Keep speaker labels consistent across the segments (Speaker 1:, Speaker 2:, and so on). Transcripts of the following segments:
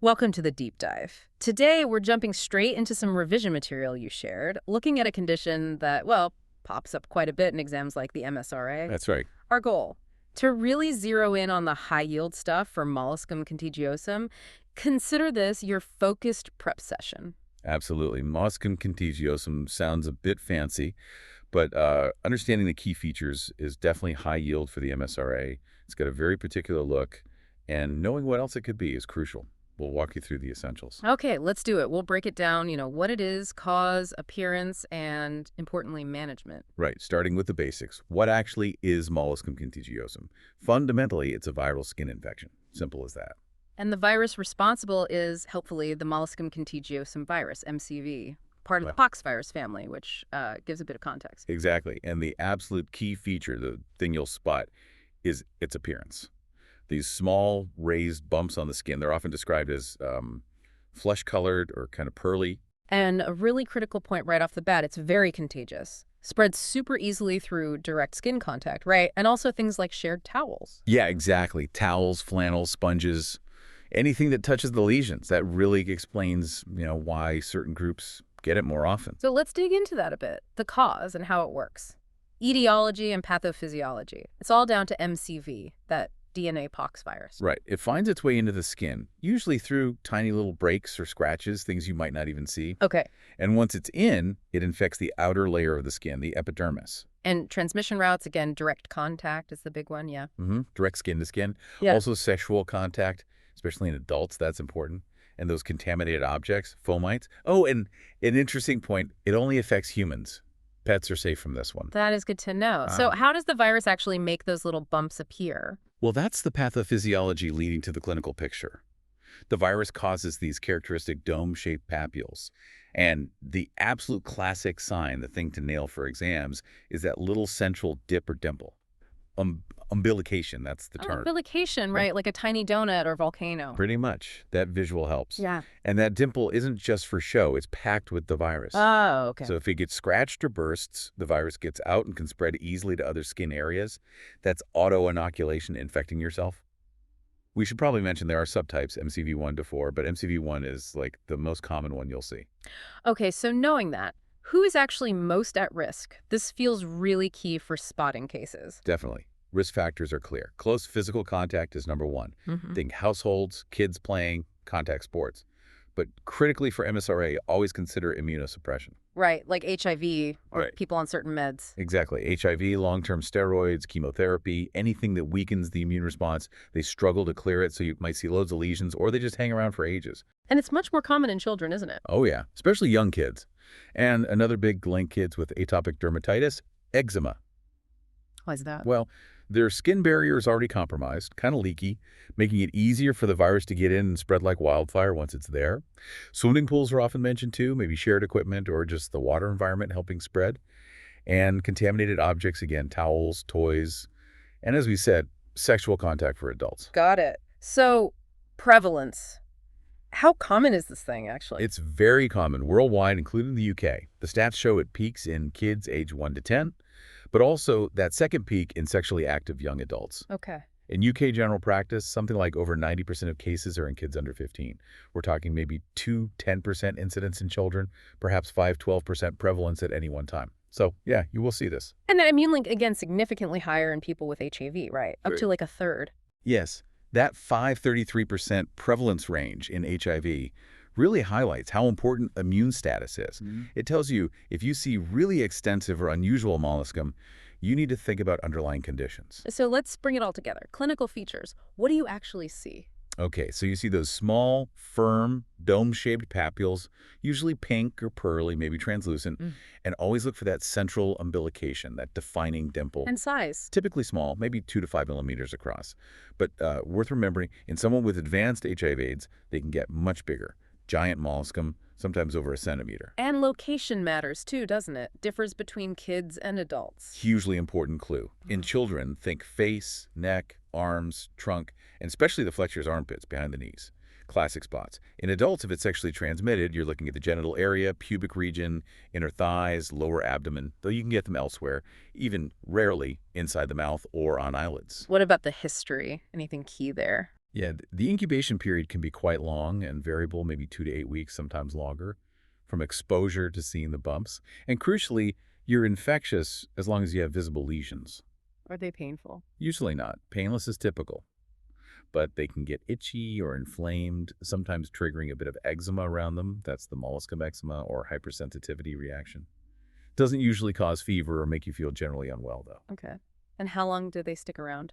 Speaker 1: Welcome to the deep dive. Today, we're jumping straight into some revision material you shared, looking at a condition that, well, pops up quite a bit in exams like the MSRA.
Speaker 2: That's right.
Speaker 1: Our goal, to really zero in on the high-yield stuff for Molluscum contagiosum. Consider this your focused prep session.
Speaker 2: Absolutely. Molluscum contagiosum sounds a bit fancy, but understanding the key features is definitely high yield for the MSRA. It's got a very particular look, and knowing what else it could be is crucial. We'll walk you through the essentials.
Speaker 1: Okay, let's do it. We'll break it down, what it is, cause, appearance, and importantly, management.
Speaker 2: Right, starting with the basics. What actually is Molluscum contagiosum? Fundamentally, it's a viral skin infection. Simple as that.
Speaker 1: And the virus responsible is, helpfully, the Molluscum contagiosum virus, MCV, part of the Poxvirus family, which gives a bit of context.
Speaker 2: Exactly. And the absolute key feature, the thing you'll spot, is its appearance. These small raised bumps on the skin, they're often described as flesh-colored or kind of pearly.
Speaker 1: And a really critical point right off the bat, it's very contagious. Spreads super easily through direct skin contact, right? And also things like shared towels.
Speaker 2: Yeah, exactly. Towels, flannels, sponges, anything that touches the lesions. That really explains, why certain groups get it more often.
Speaker 1: So let's dig into that a bit, the cause and how it works. Etiology and pathophysiology. It's all down to MCV, that DNA poxvirus.
Speaker 2: Right. It finds its way into the skin, usually through tiny little breaks or scratches, things you might not even see.
Speaker 1: Okay.
Speaker 2: And once it's in, it infects the outer layer of the skin, the epidermis.
Speaker 1: And transmission routes, again, direct contact is the big one, yeah.
Speaker 2: Direct skin to skin.
Speaker 1: Yeah.
Speaker 2: Also sexual contact, especially in adults, that's important. And those contaminated objects, fomites. Oh, and an interesting point, it only affects humans. Pets are safe from this one.
Speaker 1: That is good to know. So how does the virus actually make those little bumps appear?
Speaker 2: Well, that's the pathophysiology leading to the clinical picture. The virus causes these characteristic dome-shaped papules. And the absolute classic sign, the thing to nail for exams, is that little central dip or dimple. Umbilication, that's the term.
Speaker 1: Umbilication, right? Like a tiny donut or volcano.
Speaker 2: Pretty much. That visual helps.
Speaker 1: Yeah.
Speaker 2: And that dimple isn't just for show. It's packed with the virus.
Speaker 1: Oh, okay.
Speaker 2: So if it gets scratched or bursts, the virus gets out and can spread easily to other skin areas. That's auto-inoculation, infecting yourself. We should probably mention there are subtypes, MCV1 to 4, but MCV1 is like the most common one you'll see.
Speaker 1: Okay, so knowing that, who is actually most at risk? This feels really key for spotting cases.
Speaker 2: Definitely. Risk factors are clear. Close physical contact is number one. Think households, kids playing, contact sports. But critically for MSRA, always consider immunosuppression.
Speaker 1: Right, like HIV or
Speaker 2: Right.
Speaker 1: people on certain meds.
Speaker 2: Exactly. HIV, long-term steroids, chemotherapy, anything that weakens the immune response, they struggle to clear it, so you might see loads of lesions, or they just hang around for ages.
Speaker 1: And it's much more common in children, isn't it?
Speaker 2: Oh, yeah, especially young kids. And another big link, kids with atopic dermatitis, eczema.
Speaker 1: Why is that?
Speaker 2: Well, their skin barrier is already compromised, kind of leaky, making it easier for the virus to get in and spread like wildfire once it's there. Swimming pools are often mentioned too, maybe shared equipment or just the water environment helping spread. And contaminated objects, again, towels, toys, and as we said, sexual contact for adults.
Speaker 1: Got it. So, prevalence. How common is this thing, actually?
Speaker 2: It's very common worldwide, including the UK. The stats show it peaks in kids age 1 to 10, but also that second peak in sexually active young adults.
Speaker 1: Okay.
Speaker 2: In UK general practice, something like over 90% of cases are in kids under 15. We're talking maybe 2-10% incidence in children, perhaps 5-12% prevalence at any one time. So, yeah, you will see this.
Speaker 1: And that immune link, again, significantly higher in people with HIV, right? Up to like a third.
Speaker 2: Yes, that 5-33% prevalence range in HIV really highlights how important immune status is. It tells you if you see really extensive or unusual molluscum, you need to think about underlying conditions.
Speaker 1: So let's bring it all together. Clinical features. What do you actually see?
Speaker 2: Okay, so you see those small, firm, dome-shaped papules, usually pink or pearly, maybe translucent, and always look for that central umbilication, that defining dimple.
Speaker 1: And size.
Speaker 2: Typically small, maybe 2 to 5 millimeters across. But worth remembering, in someone with advanced HIV/AIDS, they can get much bigger. Giant molluscum, sometimes over 1 centimeter.
Speaker 1: And location matters too, doesn't it? Differs between kids and adults.
Speaker 2: Hugely important clue. In children, think face, neck, arms, trunk, and especially the flexors armpits behind the knees. Classic spots. In adults, if it's sexually transmitted, you're looking at the genital area, pubic region, inner thighs, lower abdomen, though you can get them elsewhere, even rarely inside the mouth or on eyelids.
Speaker 1: What about the history? Anything key there?
Speaker 2: Yeah, the incubation period can be quite long and variable, maybe 2 to 8 weeks, sometimes longer, from exposure to seeing the bumps. And crucially, you're infectious as long as you have visible lesions.
Speaker 1: Are they painful?
Speaker 2: Usually not. Painless is typical, but they can get itchy or inflamed, sometimes triggering a bit of eczema around them. That's the molluscum eczema or hypersensitivity reaction. Doesn't usually cause fever or make you feel generally unwell, though.
Speaker 1: Okay. And how long do they stick around?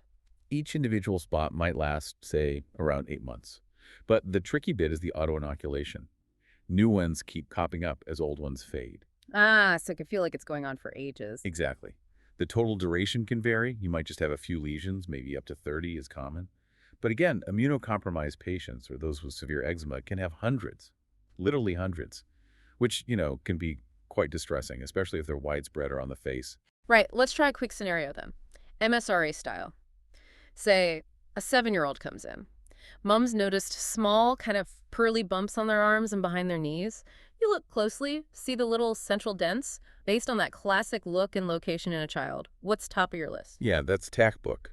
Speaker 2: Each individual spot might last, say, around 8 months. But the tricky bit is the autoinoculation. New ones keep popping up as old ones fade.
Speaker 1: Ah, so it can feel like it's going on for ages.
Speaker 2: Exactly. The total duration can vary. You might just have a few lesions, maybe up to 30 is common. But again, immunocompromised patients or those with severe eczema can have hundreds, literally hundreds, which, can be quite distressing, especially if they're widespread or on the face.
Speaker 1: Right, let's try a quick scenario then. MSRA style. Say, a 7-year-old comes in. Mom's noticed small, kind of pearly bumps on their arms and behind their knees. You look closely, see the little central dents. Based on that classic look and location in a child, what's top of your list?
Speaker 2: Yeah, that's tack book.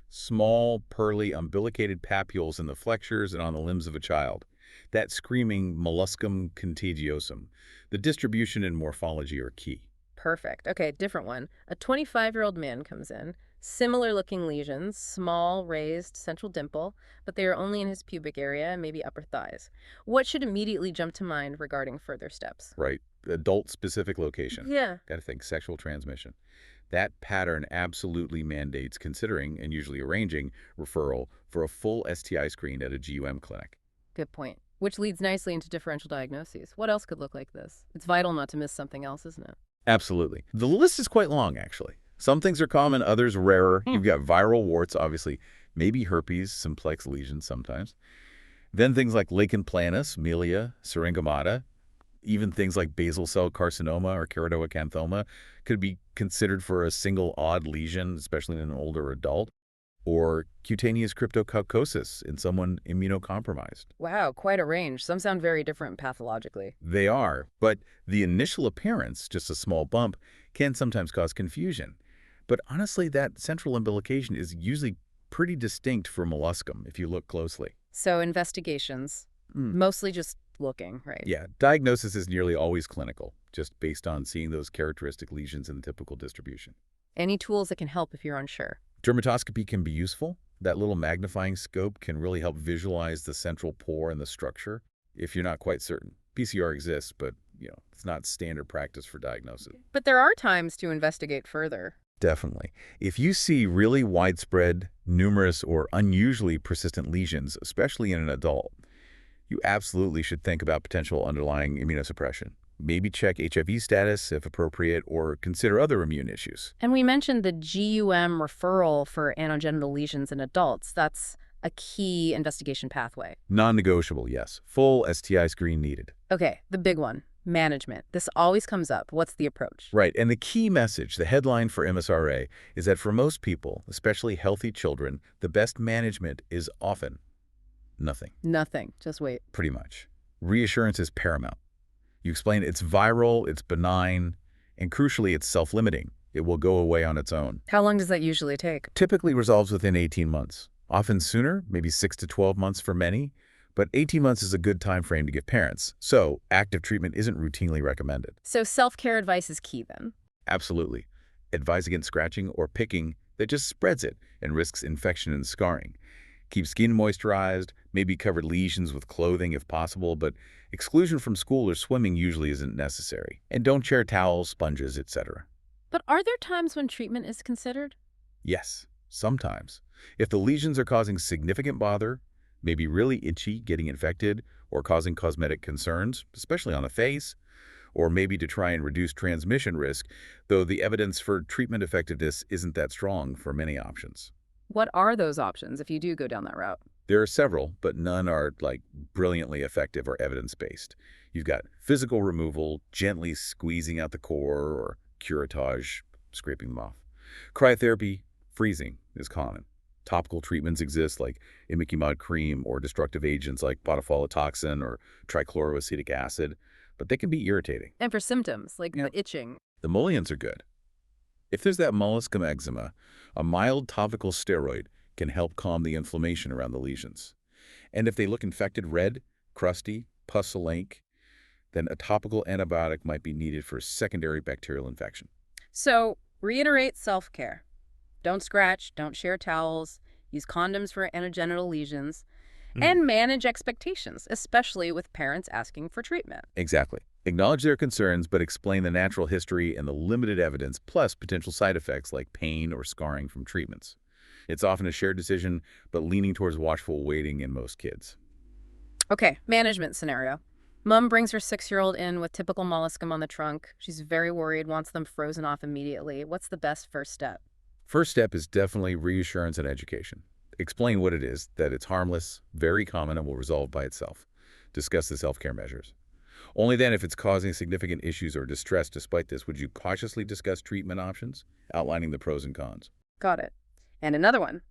Speaker 2: Small, pearly, umbilicated papules in the flexures and on the limbs of a child. That screaming Molluscum contagiosum. The distribution and morphology are key.
Speaker 1: Perfect. Okay, different one. A 25-year-old man comes in. Similar looking lesions, small, raised, central dimple, but they are only in his pubic area and maybe upper thighs. What should immediately jump to mind regarding further steps?
Speaker 2: Right. Adult-specific location.
Speaker 1: Yeah.
Speaker 2: Got to think sexual transmission. That pattern absolutely mandates considering and usually arranging referral for a full STI screen at a GUM clinic.
Speaker 1: Good point. Which leads nicely into differential diagnoses. What else could look like this? It's vital not to miss something else, isn't it?
Speaker 2: Absolutely. The list is quite long, actually. Some things are common, others rarer. You've got viral warts, obviously, maybe herpes, simplex lesions sometimes. Then things like lichen planus, milia, syringomata, even things like basal cell carcinoma or keratoacanthoma could be considered for a single odd lesion, especially in an older adult, or cutaneous cryptococcosis in someone immunocompromised.
Speaker 1: Wow, quite a range. Some sound very different pathologically.
Speaker 2: They are, but the initial appearance, just a small bump, can sometimes cause confusion. But honestly, that central umbilication is usually pretty distinct for molluscum if you look closely.
Speaker 1: So investigations, mostly just looking, right?
Speaker 2: Yeah, diagnosis is nearly always clinical, just based on seeing those characteristic lesions in the typical distribution.
Speaker 1: Any tools that can help if you're unsure?
Speaker 2: Dermatoscopy can be useful. That little magnifying scope can really help visualize the central pore and the structure if you're not quite certain. PCR exists, but it's not standard practice for diagnosis.
Speaker 1: But there are times to investigate further.
Speaker 2: Definitely. If you see really widespread, numerous, or unusually persistent lesions, especially in an adult, you absolutely should think about potential underlying immunosuppression. Maybe check HIV status if appropriate, or consider other immune issues.
Speaker 1: And we mentioned the GUM referral for anogenital lesions in adults. That's a key investigation pathway.
Speaker 2: Non-negotiable, yes. Full STI screen needed.
Speaker 1: Okay, the big one, management. This always comes up. What's the approach?
Speaker 2: Right, and the key message, the headline for MSRA, is that for most people, especially healthy children, the best management is often nothing.
Speaker 1: Nothing. Just wait.
Speaker 2: Pretty much. Reassurance is paramount. You explain it's viral, it's benign, and crucially, it's self-limiting. It will go away on its own.
Speaker 1: How long does that usually take?
Speaker 2: Typically resolves within 18 months. Often sooner, maybe 6 to 12 months for many, but 18 months is a good time frame to give parents. So active treatment isn't routinely recommended.
Speaker 1: So self-care advice is key then?
Speaker 2: Absolutely. Advise against scratching or picking that just spreads it and risks infection and scarring. Keep skin moisturized, maybe cover lesions with clothing if possible, but exclusion from school or swimming usually isn't necessary. And don't share towels, sponges, etc.
Speaker 1: But are there times when treatment is considered?
Speaker 2: Yes, sometimes. If the lesions are causing significant bother, maybe really itchy, getting infected, or causing cosmetic concerns, especially on the face, or maybe to try and reduce transmission risk, though the evidence for treatment effectiveness isn't that strong for many options.
Speaker 1: What are those options if you do go down that route?
Speaker 2: There are several, but none are brilliantly effective or evidence-based. You've got physical removal, gently squeezing out the core, or curettage, scraping them off. Cryotherapy, freezing, is common. Topical treatments exist like imiquimod cream or destructive agents like botafolotoxin or trichloroacetic acid, but they can be irritating.
Speaker 1: And for symptoms, like the itching.
Speaker 2: The emollients are good. If there's that molluscum eczema, a mild topical steroid can help calm the inflammation around the lesions. And if they look infected red, crusty, pus-like, then a topical antibiotic might be needed for a secondary bacterial infection.
Speaker 1: So, reiterate self-care. Don't scratch, don't share towels, use condoms for anogenital lesions,
Speaker 2: Mhm.
Speaker 1: and manage expectations, especially with parents asking for treatment.
Speaker 2: Exactly. Acknowledge their concerns, but explain the natural history and the limited evidence, plus potential side effects like pain or scarring from treatments. It's often a shared decision, but leaning towards watchful waiting in most kids.
Speaker 1: Okay, management scenario. Mom brings her 6-year-old in with typical molluscum on the trunk. She's very worried, wants them frozen off immediately. What's the best first step?
Speaker 2: First step is definitely reassurance and education. Explain what it is, that it's harmless, very common, and will resolve by itself. Discuss the self-care measures. Only then, if it's causing significant issues or distress despite this, would you cautiously discuss treatment options, outlining the pros and cons.
Speaker 1: Got it. And another one.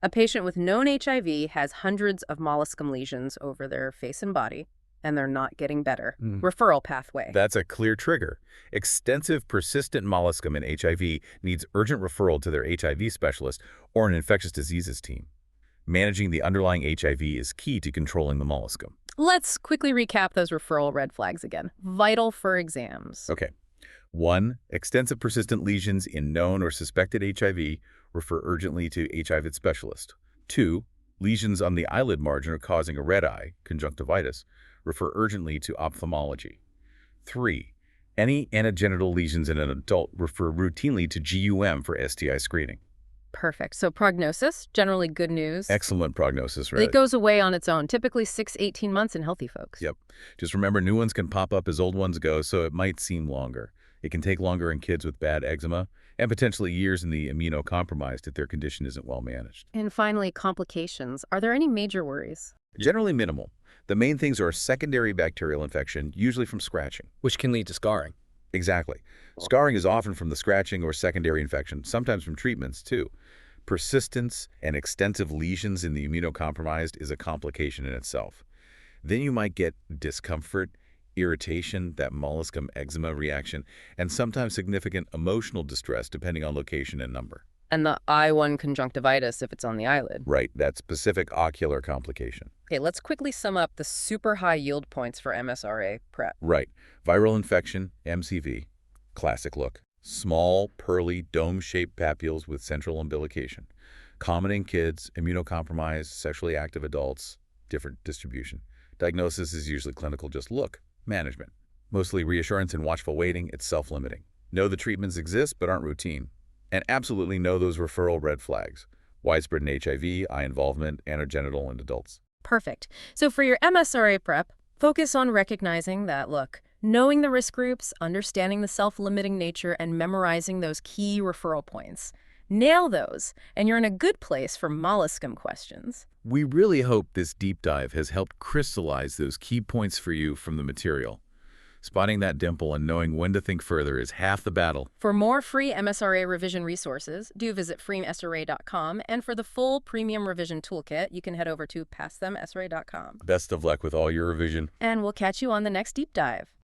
Speaker 1: A patient with known HIV has hundreds of molluscum lesions over their face and body, and they're not getting better. Referral pathway.
Speaker 2: That's a clear trigger. Extensive persistent molluscum in HIV needs urgent referral to their HIV specialist or an infectious diseases team. Managing the underlying HIV is key to controlling the molluscum.
Speaker 1: Let's quickly recap those referral red flags again. Vital for exams.
Speaker 2: Okay. 1. Extensive persistent lesions in known or suspected HIV. Refer urgently to HIV specialist. 2. Lesions on the eyelid margin are causing a red eye, conjunctivitis. Refer urgently to ophthalmology. 3. Any anogenital lesions in an adult, refer routinely to GUM for STI screening.
Speaker 1: Perfect. So prognosis, generally good news.
Speaker 2: Excellent prognosis, right?
Speaker 1: It goes away on its own, typically 6-18 months in healthy folks.
Speaker 2: Yep. Just remember, new ones can pop up as old ones go, so it might seem longer. It can take longer in kids with bad eczema, and potentially years in the immunocompromised if their condition isn't well managed.
Speaker 1: And finally, complications. Are there any major worries?
Speaker 2: Generally minimal. The main things are a secondary bacterial infection, usually from scratching.
Speaker 3: which can lead to scarring.
Speaker 2: Exactly. Scarring is often from the scratching or secondary infection, sometimes from treatments, too. Persistence and extensive lesions in the immunocompromised is a complication in itself. Then you might get discomfort, irritation, that molluscum eczema reaction, and sometimes significant emotional distress depending on location and number.
Speaker 1: And the I1 conjunctivitis if it's on the eyelid.
Speaker 2: Right, that specific ocular complication.
Speaker 1: Okay, let's quickly sum up the super high yield points for MSRA prep.
Speaker 2: Right, viral infection, MCV, classic look. Small, pearly, dome-shaped papules with central umbilication. Common in kids, immunocompromised, sexually active adults, different distribution. Diagnosis is usually clinical, just look. Management. Mostly reassurance and watchful waiting, it's self-limiting. Know the treatments exist but aren't routine. And absolutely know those referral red flags. Widespread in HIV, eye involvement, anogenital in adults.
Speaker 1: Perfect. So for your MSRA prep, focus on recognizing that, look, knowing the risk groups, understanding the self-limiting nature, and memorizing those key referral points. Nail those, and you're in a good place for molluscum questions.
Speaker 2: We really hope this deep dive has helped crystallize those key points for you from the material. Spotting that dimple and knowing when to think further is half the battle.
Speaker 1: For more free MSRA revision resources, do visit freemsra.com, and for the full premium revision toolkit, you can head over to passthemsra.com.
Speaker 2: Best of luck with all your revision.
Speaker 1: And we'll catch you on the next deep dive.